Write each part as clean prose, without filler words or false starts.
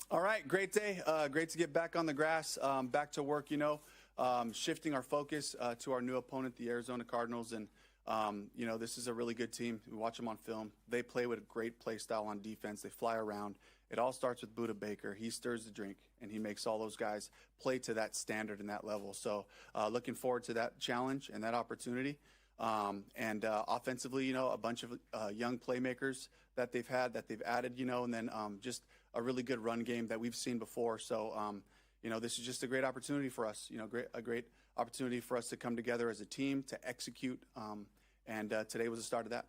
All right, great day. Great to get back on the grass, back to work, shifting our focus to our new opponent, the Arizona Cardinals. And, this is a really good team. We watch them on film. They play with a great play style on defense. They fly around. It all starts with Budda Baker. He stirs the drink, and he makes all those guys play to that standard and that level. So looking forward to that challenge and that opportunity. And offensively, a bunch of young playmakers that they've added, and then just a really good run game that we've seen before. So, this is just a great opportunity for us, a great opportunity for us to come together as a team to execute. And today was the start of that.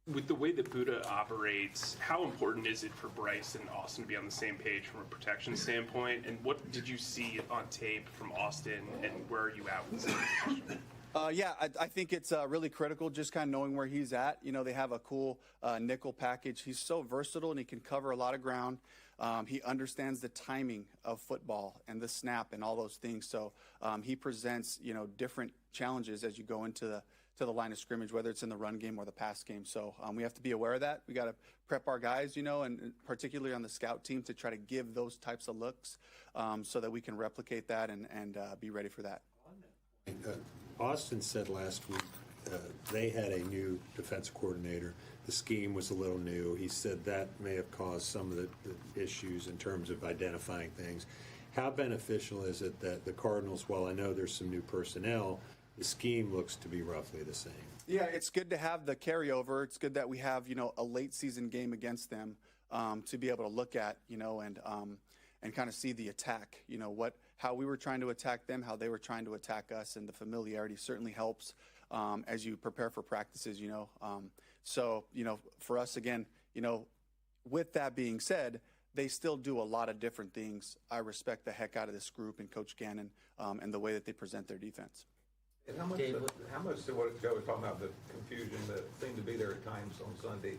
With the way that Budda operates, how important is it for Bryce and Austin to be on the same page from a protection standpoint? And what did you see on tape from Austin, and where are you at with this situation? I think it's really critical just kind of knowing where he's at. They have a cool nickel package. He's so versatile, and he can cover a lot of ground. He understands the timing of football and the snap and all those things. So he presents, different challenges as you go into the line of scrimmage, whether it's in the run game or the pass game. So we have to be aware of that. We got to prep our guys, and particularly on the scout team to try to give those types of looks so that we can replicate that and be ready for that. Austin said last week they had a new defense coordinator. The scheme was a little new. He said that may have caused some of the issues in terms of identifying things. How beneficial is it that the Cardinals, while I know there's some new personnel, the scheme looks to be roughly the same? Yeah, it's good to have the carryover. It's good that we have, a late season game against them to be able to look at, and kind of see the attack, how we were trying to attack them, how they were trying to attack us, and the familiarity certainly helps as you prepare for practices, So, for us, again, with that being said, they still do a lot of different things. I respect the heck out of this group and Coach Gannon and the way that they present their defense. And how much did what Joe was talking about, the confusion that seemed to be there at times on Sunday,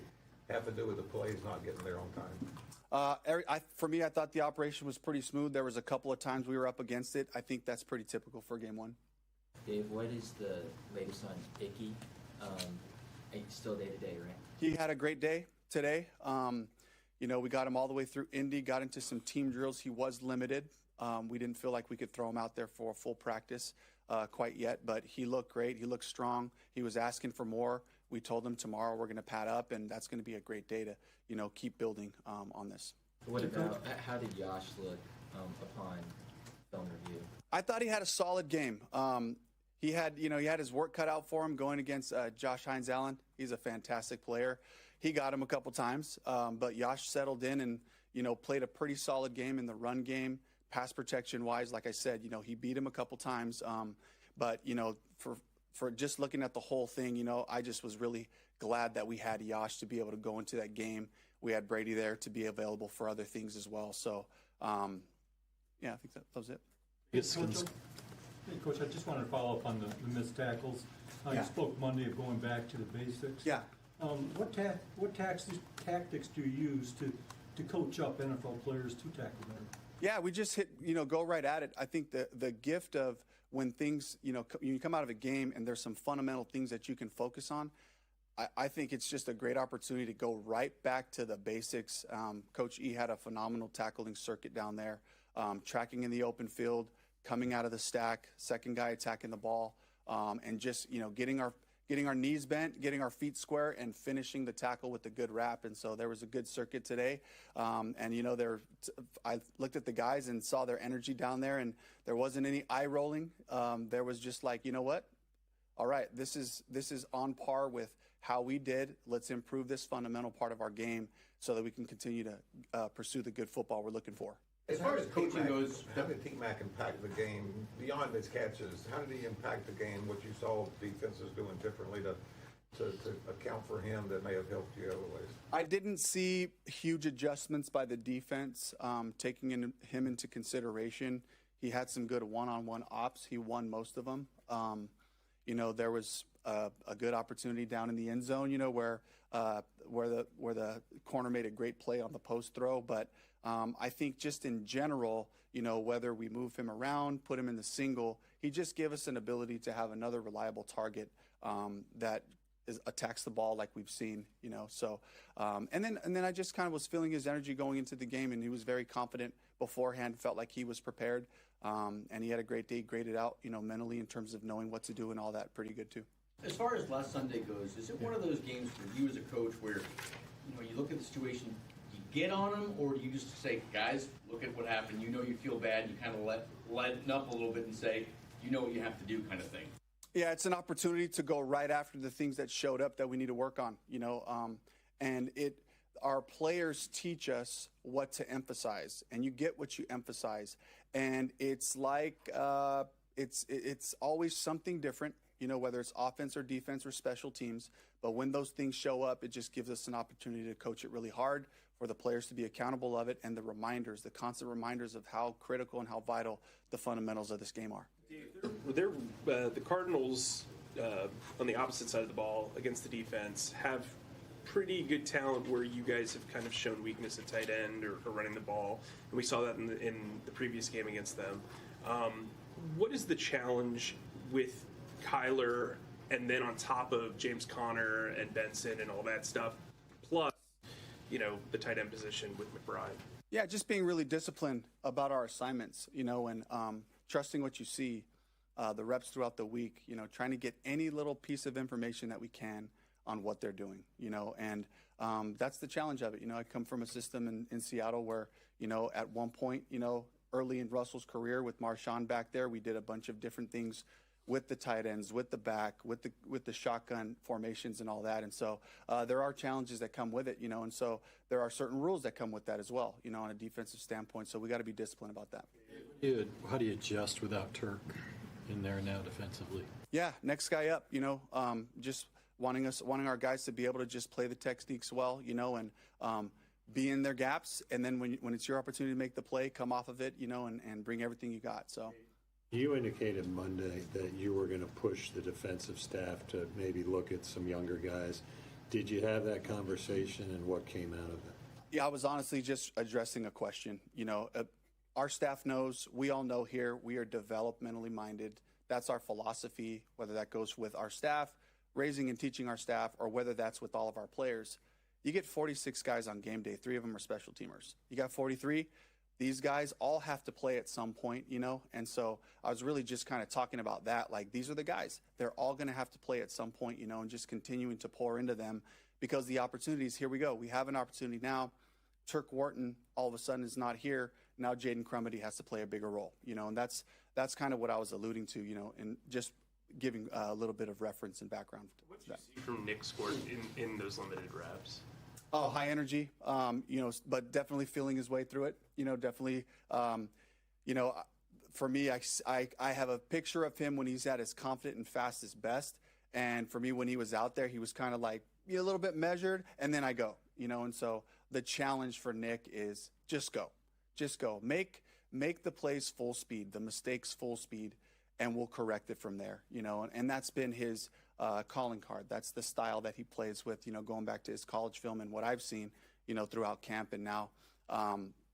have to do with the plays not getting there on time? For me, I thought the operation was pretty smooth. There was a couple of times we were up against it. I think that's pretty typical for game one. Dave, what is the latest on Icky? Still day-to-day, right? He had a great day today. We got him all the way through Indy, got into some team drills. He was limited. We didn't feel like we could throw him out there for a full practice quite yet, but he looked great. He looked strong. He was asking for more. We told him tomorrow we're going to pad up, and that's going to be a great day to, keep building on this. What about, how did Josh look upon film review? I thought he had a solid game. He had his work cut out for him going against Josh Hines-Allen. He's a fantastic player. He got him a couple times, but Josh settled in and, played a pretty solid game in the run game. Pass protection wise, like I said, he beat him a couple times. But, for just looking at the whole thing, I just was really glad that we had Josh to be able to go into that game. We had Brady there to be available for other things as well. So, I think that was it. Yes, Coach, I just wanted to follow up on the missed tackles. You spoke Monday of going back to the basics. Yeah. What tactics do you use to coach up NFL players to tackle better? Yeah, we just go right at it. I think the gift of when things, you come out of a game and there's some fundamental things that you can focus on, I think it's just a great opportunity to go right back to the basics. Coach E had a phenomenal tackling circuit down there, tracking in the open field, coming out of the stack, second guy attacking the ball, and just, getting our knees bent, getting our feet square, and finishing the tackle with a good wrap. And so there was a good circuit today. I looked at the guys and saw their energy down there, and there wasn't any eye rolling. There was just like, you know what? All right, this is on par with how we did. Let's improve this fundamental part of our game so that we can continue to pursue the good football we're looking for. As far as coaching goes, how did T-Mac impact the game beyond his catches? How did he impact the game? What you saw defenses doing differently to account for him that may have helped you other ways? I didn't see huge adjustments by the defense, taking him into consideration. He had some good one-on-one ops. He won most of them. There was a good opportunity down in the end zone, where the corner made a great play on the post throw. But I think just in general, whether we move him around, put him in the single, he just gave us an ability to have another reliable target that attacks the ball like we've seen, So, and then I just kind of was feeling his energy going into the game, and he was very confident beforehand. Felt like he was prepared, and he had a great day, graded out, mentally in terms of knowing what to do and all that. Pretty good too. As far as last Sunday goes, is it one of those games for you as a coach where, you look at the situation, you get on them, or do you just say, guys, look at what happened, you feel bad, and you kind of lighten up a little bit and say, you know what you have to do kind of thing? Yeah, it's an opportunity to go right after the things that showed up that we need to work on, and our players teach us what to emphasize, and you get what you emphasize, and it's like it's always something different, whether it's offense or defense or special teams. But when those things show up, it just gives us an opportunity to coach it really hard, for the players to be accountable of it, and the constant reminders of how critical and how vital the fundamentals of this game are. The Cardinals, on the opposite side of the ball against the defense, have pretty good talent where you guys have kind of shown weakness at tight end or running the ball, and we saw that in the previous game against them. What is the challenge with Kyler, and then on top of James Conner and Benson and all that stuff, plus the tight end position with McBride? Yeah, just being really disciplined about our assignments, and trusting what you see, the reps throughout the week, trying to get any little piece of information that we can on what they're doing, and that's the challenge of it. I come from a system in Seattle where, at one point, early in Russell's career with Marshawn back there, we did a bunch of different things with the tight ends, with the back, with the shotgun formations and all that. And so there are challenges that come with it, and so there are certain rules that come with that as well, on a defensive standpoint. So we got to be disciplined about that. How do you adjust without Turk in there now defensively? Yeah, next guy up, just wanting our guys to be able to just play the techniques well, and be in their gaps. And then when it's your opportunity to make the play, come off of it, and bring everything you got. So. You indicated Monday that you were going to push the defensive staff to maybe look at some younger guys. Did you have that conversation, and what came out of it? Yeah, I was honestly just addressing a question. Our staff knows, we all know here, we are developmentally minded. That's our philosophy, whether that goes with our staff, raising and teaching our staff, or whether that's with all of our players. You get 46 guys on game day. 3 of them are special teamers. You got 43. These guys all have to play at some point, and so I was really just kind of talking about that. Like, these are the guys. They're all going to have to play at some point, and just continuing to pour into them, because the opportunities, here we go. We have an opportunity now. Turk Wharton all of a sudden is not here. Now Jaden Crumedy has to play a bigger role, and that's kind of what I was alluding to, and just giving a little bit of reference and background. What did you see from Nick Squirt in those limited reps? Oh, high energy, but definitely feeling his way through it. Definitely, for me, I have a picture of him when he's at his confident and fast his best. And for me, when he was out there, he was kind of like a little bit measured, and then I go, and so the challenge for Nick is just go. Make the plays full speed, the mistakes full speed, and we'll correct it from there, and that's been his calling card. That's the style that he plays with, going back to his college film and what I've seen, throughout camp, and now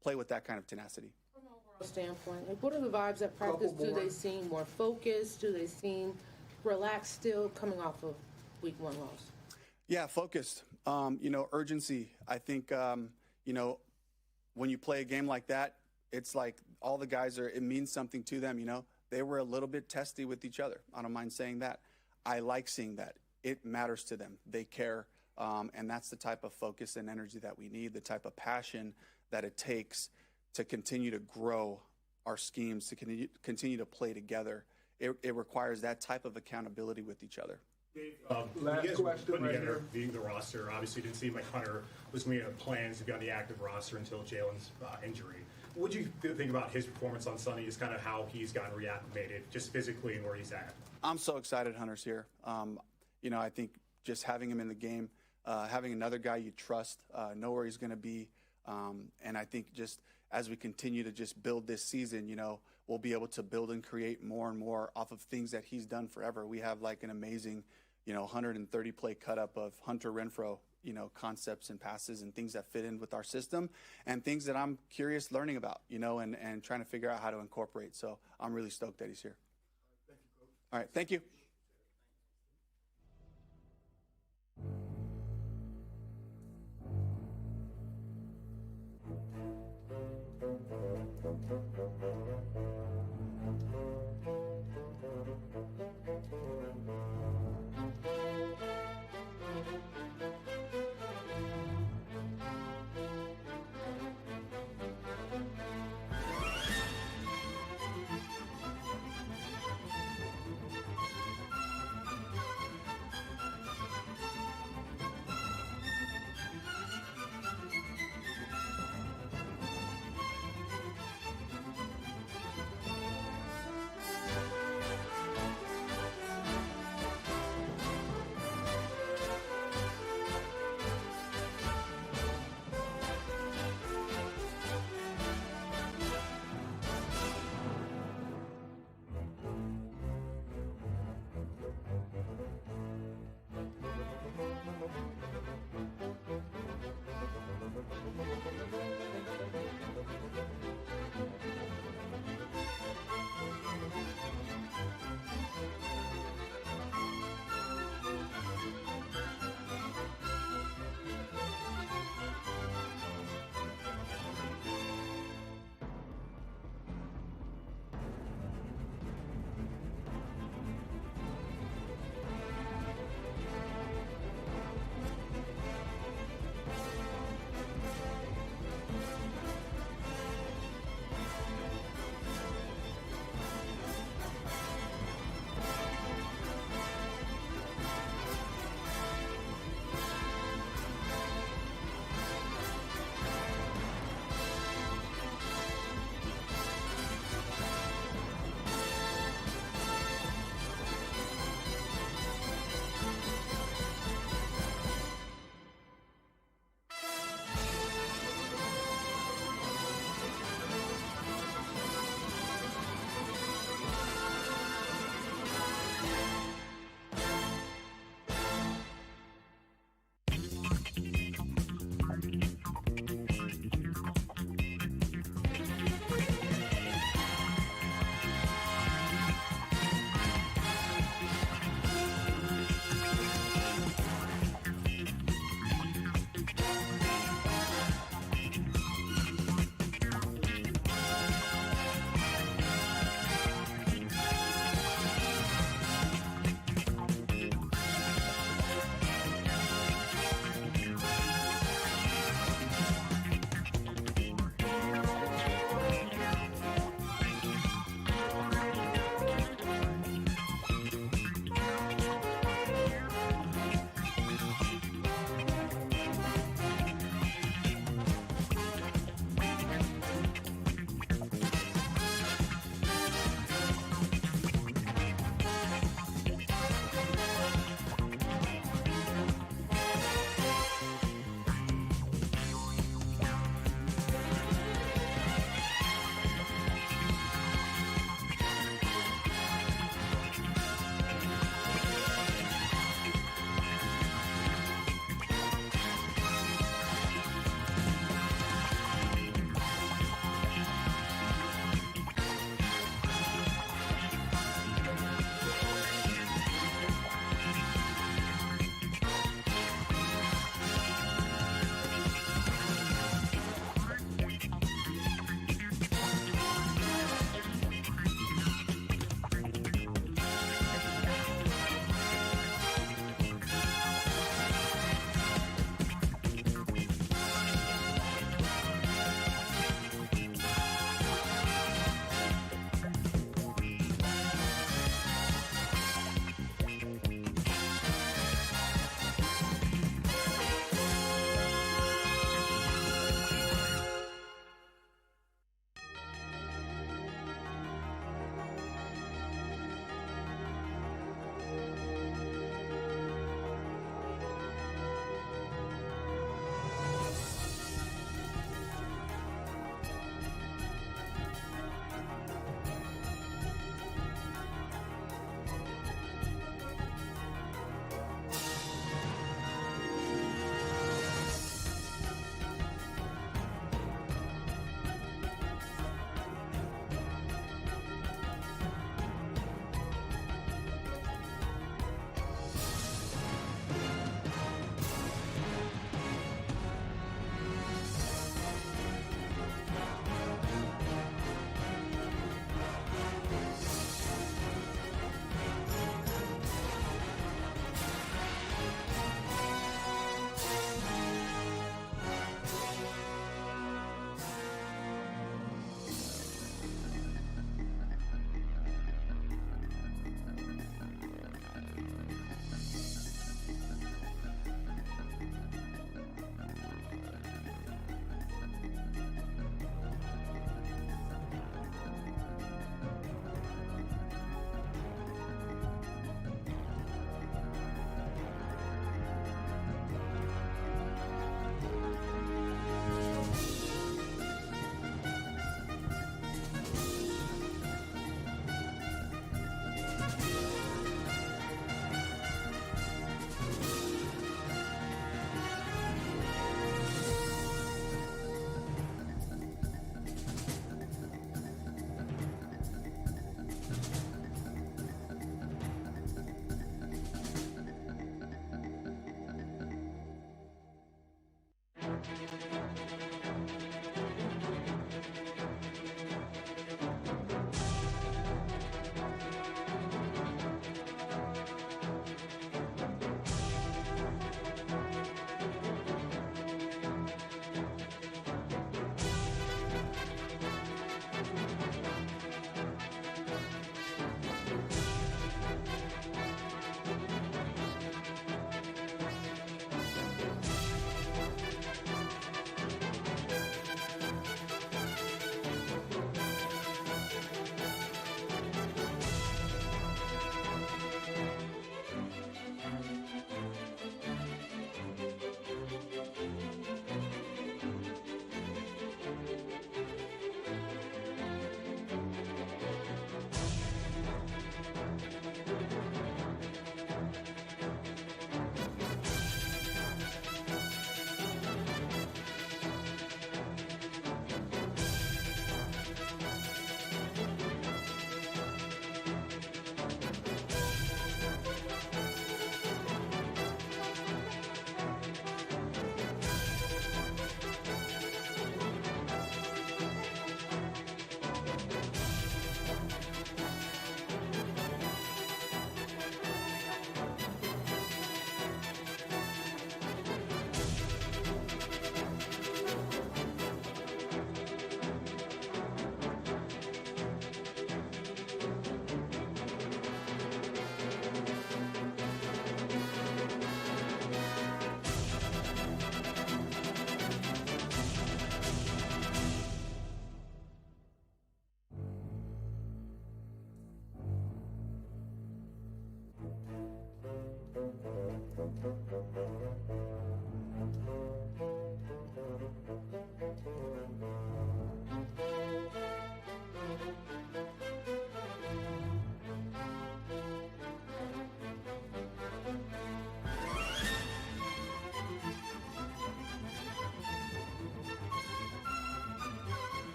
play with that kind of tenacity. From an overall standpoint, what are the vibes at practice? Do they seem more focused? Do they seem relaxed still, coming off of week 1 loss? Yeah, focused. Urgency. I think, when you play a game like that, it's like all the guys it means something to them, They were a little bit testy with each other. I don't mind saying that. I like seeing that. It matters to them. They care. And that's the type of focus and energy that we need, the type of passion that it takes to continue to grow our schemes, to continue to play together. It requires that type of accountability with each other. Dave, when you guys were putting together viewing the roster, obviously it didn't seem like Hunter was going to have plans to be on the active roster until Jalen's injury. What do you think about his performance on Sunday, is kind of how he's gotten reacclimated, just physically and where he's at? I'm so excited Hunter's here. I think just having him in the game, having another guy you trust, know where he's going to be, and I think just as we continue to just build this season, we'll be able to build and create more and more off of things that he's done forever. We have like an amazing, 130 play cut up of Hunter Renfrow, concepts and passes and things that fit in with our system, and things that I'm curious learning about, and trying to figure out how to incorporate. So I'm really stoked that he's here. All right, thank you.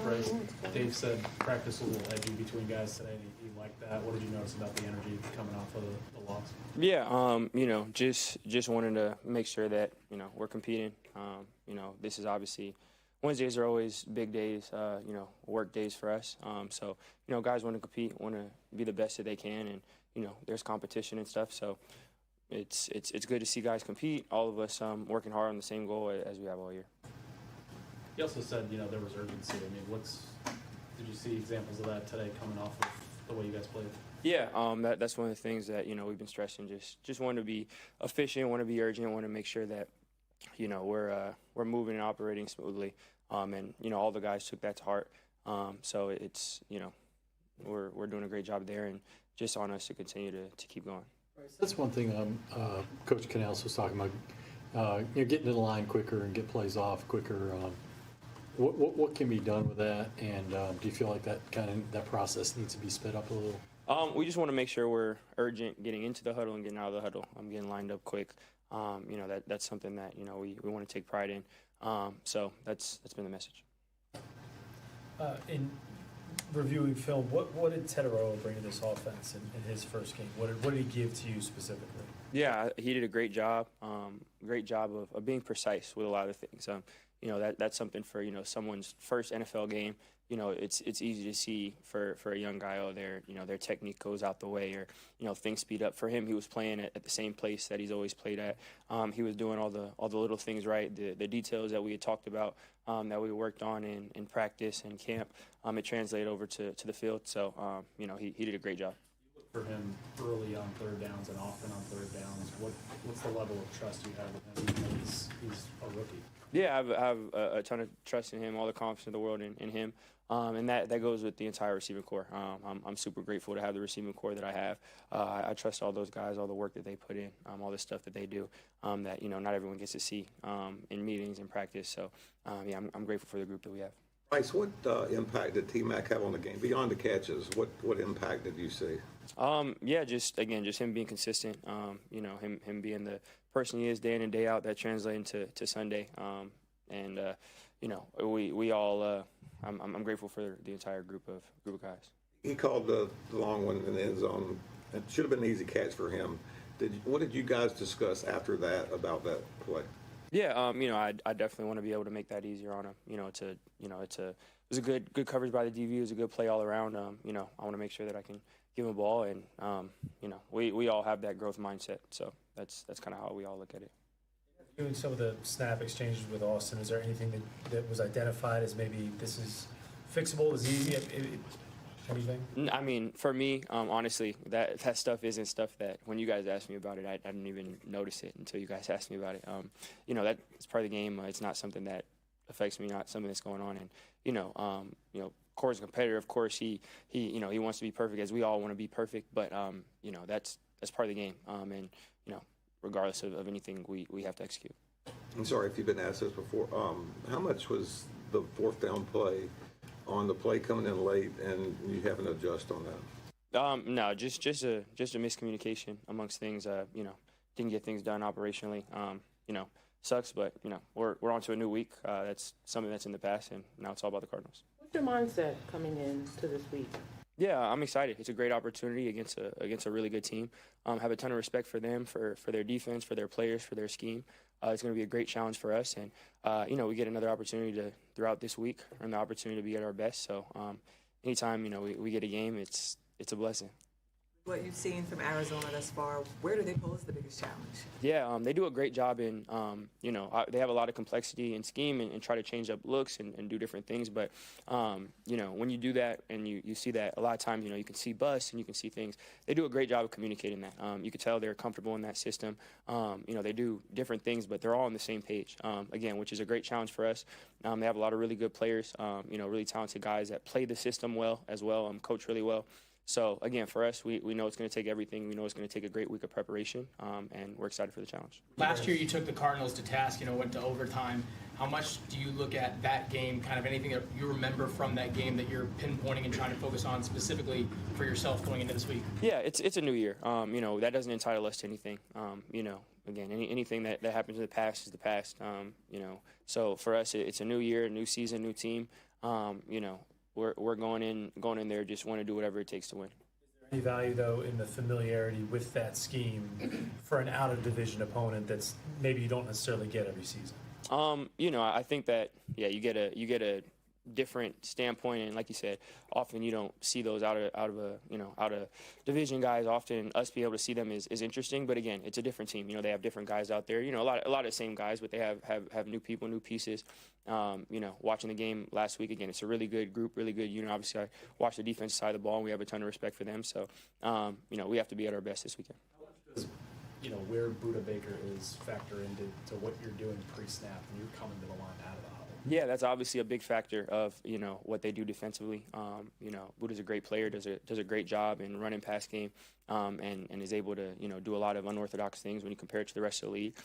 Bryce, Dave said practice a little edgy between guys today. He liked that. What did you notice about the energy coming off of the loss? Yeah, just wanted to make sure that, we're competing. This is obviously, Wednesdays are always big days, work days for us. So, guys want to compete, want to be the best that they can, and, there's competition and stuff. So it's good to see guys compete, all of us working hard on the same goal as we have all year. He also said, there was urgency. I mean, did you see examples of that today coming off of the way you guys played? Yeah, that's one of the things that, we've been stressing. Just want to be efficient, want to be urgent, want to make sure that, we're moving and operating smoothly. And, all the guys took that to heart. So it's, we're doing a great job there, and just on us to continue to keep going. That's one thing Coach Canales was talking about, getting to the line quicker and get plays off quicker. What can be done with that, and do you feel like that process needs to be sped up a little? We just want to make sure we're urgent getting into the huddle and getting out of the huddle. Getting lined up quick. That's something that we want to take pride in. So that's been the message. In reviewing film, what did Tedero bring to this offense in his first game? What did he give to you specifically? Yeah, he did a great job. Great job of being precise with a lot of things. That's something for someone's first NFL game. It's easy to see for a young guy, their technique goes out the way, or things speed up. For him, he was playing at the same place that he's always played at. He was doing all the little things right, the details that we had talked about, that we worked on in practice and camp. It translated over to the field. So he did a great job. For him early on third downs and often on third downs, what's the level of trust you have with him? He's a rookie. Yeah, I have a ton of trust in him, all the confidence in the world in him, and that goes with the entire receiving corps. I'm super grateful to have the receiving corps that I have. I trust all those guys, all the work that they put in, all the stuff that they do, that not everyone gets to see in meetings and practice. So I'm grateful for the group that we have. Bryce, what impact did T-Mac have on the game beyond the catches? What impact did you see? Just him being consistent. Him being the person he is day in and day out. That translated to Sunday. We all. I'm grateful for the entire group of guys. He called the long one in the end zone. It should have been an easy catch for him. What did you guys discuss after that about that play? Yeah, I definitely want to be able to make that easier on him. It was a good coverage by the DV. It was a good play all around. I want to make sure that I can give him a ball, and we all have that growth mindset. So that's kind of how we all look at it. Doing some of the snap exchanges with Austin, is there anything that was identified as maybe this is fixable, is easy? Anything? I mean, for me, honestly, that stuff isn't stuff that when you guys asked me about it, I didn't even notice it until you guys asked me about it. That's part of the game. It's not something that affects me, not something that's going on. And Corey's a competitor. Of course, he wants to be perfect, as we all want to be perfect. But that's part of the game. And regardless of anything, we have to execute. I'm sorry if you've been asked this before. How much was the fourth down play on the play coming in late, and you having to adjust on that? No, just a miscommunication amongst things. didn't get things done operationally. Sucks, but we're on to a new week. That's something that's in the past, and now it's all about the Cardinals. What's your mindset coming into this week? Yeah, I'm excited. It's a great opportunity against a really good team. Have a ton of respect for them, for their defense, for their players, for their scheme. It's going to be a great challenge for us, and we get another opportunity to throughout this week earn the opportunity to be at our best. So anytime we get a game, it's a blessing. What you've seen from Arizona thus far, where do they pose the biggest challenge? Yeah, they do a great job in, they have a lot of complexity in scheme and try to change up looks and do different things. But, when you do that and you see that a lot of times, you can see busts and you can see things. They do a great job of communicating that. You can tell they're comfortable in that system. They do different things, but they're all on the same page, again, which is a great challenge for us. They have a lot of really good players, really talented guys that play the system well as well, coach really well. So, again, for us, we know it's going to take everything. We know it's going to take a great week of preparation, and we're excited for the challenge. Last year you took the Cardinals to task, went to overtime. How much do you look at that game, kind of anything that you remember from that game that you're pinpointing and trying to focus on specifically for yourself going into this week? Yeah, it's a new year. That doesn't entitle us to anything. Again, anything that happens in the past is the past. So for us, it's a new year, new season, new team. We're going in there, just want to do whatever it takes to win. Is there any value, though, in the familiarity with that scheme for an out-of-division opponent that's maybe you don't necessarily get every season? I think that, you get a different standpoint, and like you said, often you don't see those out of division guys. Often us being able to see them is interesting, but again, it's a different team. They have different guys out there. A lot of the same guys, but they have new people, new pieces. Watching the game last week, again, it's a really good group, really good unit. Obviously, I watched the defensive side of the ball, and we have a ton of respect for them. So, we have to be at our best this weekend. Does where Budda Baker is factor into what you're doing pre-snap when you're coming to the line out of the huddle? Yeah, that's obviously a big factor of what they do defensively. Budda's a great player, does a great job in running pass game, and is able to do a lot of unorthodox things when you compare it to the rest of the league.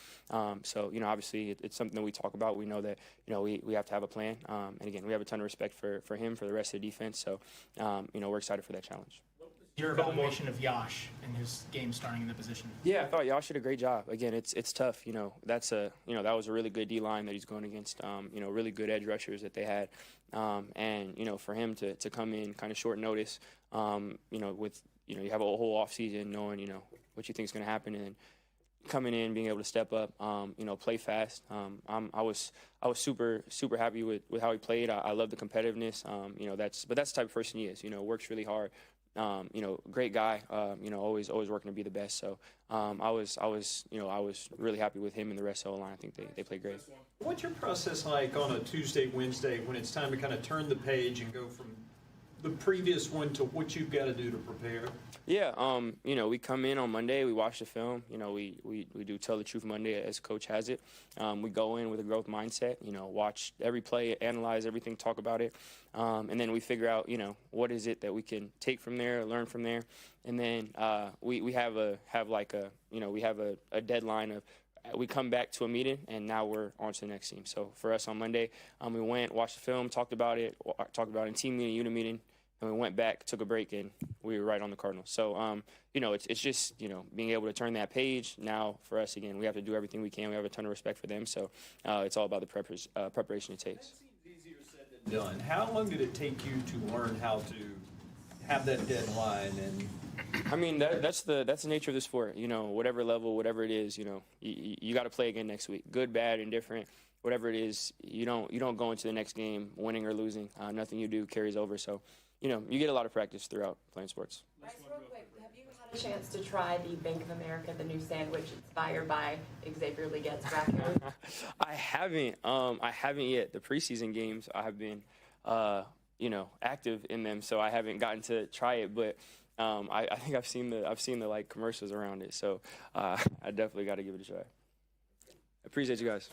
So obviously it's something that we talk about. We know that we have to have a plan, and again we have a ton of respect for him, for the rest of the defense. So we're excited for that challenge. Your evaluation of Yash and his game starting in the position? Yeah, I thought Yash did a great job. Again, it's tough. That was a really good D line that he's going against. Really good edge rushers that they had, and for him to come in kind of short notice, with you have a whole off season knowing what you think is going to happen, and coming in being able to step up, play fast. I was super happy with how he played. I love the competitiveness. That's the type of person he is. Works really hard. Great guy, always working to be the best. So I was really happy with him and the rest of the line. I think they played great. What's your process like on a Tuesday, Wednesday when it's time to kind of turn the page and go from the previous one to what you've got to do to prepare? Yeah, we come in on Monday, we watch the film, we do Tell the Truth Monday as coach has it. We go in with a growth mindset, watch every play, analyze everything, talk about it. And then we figure out, what is it that we can take from there, learn from there. And then we have a deadline of, we come back to a meeting, and now we're on to the next team. So for us on Monday, we went, watched the film, talked about it in team meeting, unit meeting, and we went back, took a break, and we were right on the Cardinals. So, it's just, being able to turn that page. Now, for us, again, we have to do everything we can. We have a ton of respect for them. So it's all about the preparation it takes. That seems easier said than done. How long did it take you to learn how to have that deadline? And I mean, that's the nature of the sport. Whatever level, whatever it is, you got to play again next week. Good, bad, indifferent, whatever it is. You don't go into the next game winning or losing. Nothing you do carries over. So, you get a lot of practice throughout playing sports. Bryce, real quick, have you had a chance to try the Bank of America, the new sandwich inspired by Xavier Legette's raccoon? I haven't yet. The preseason games, I have been, active in them, so I haven't gotten to try it. But I think I've seen the like commercials around it, so I definitely got to give it a try. I appreciate you guys.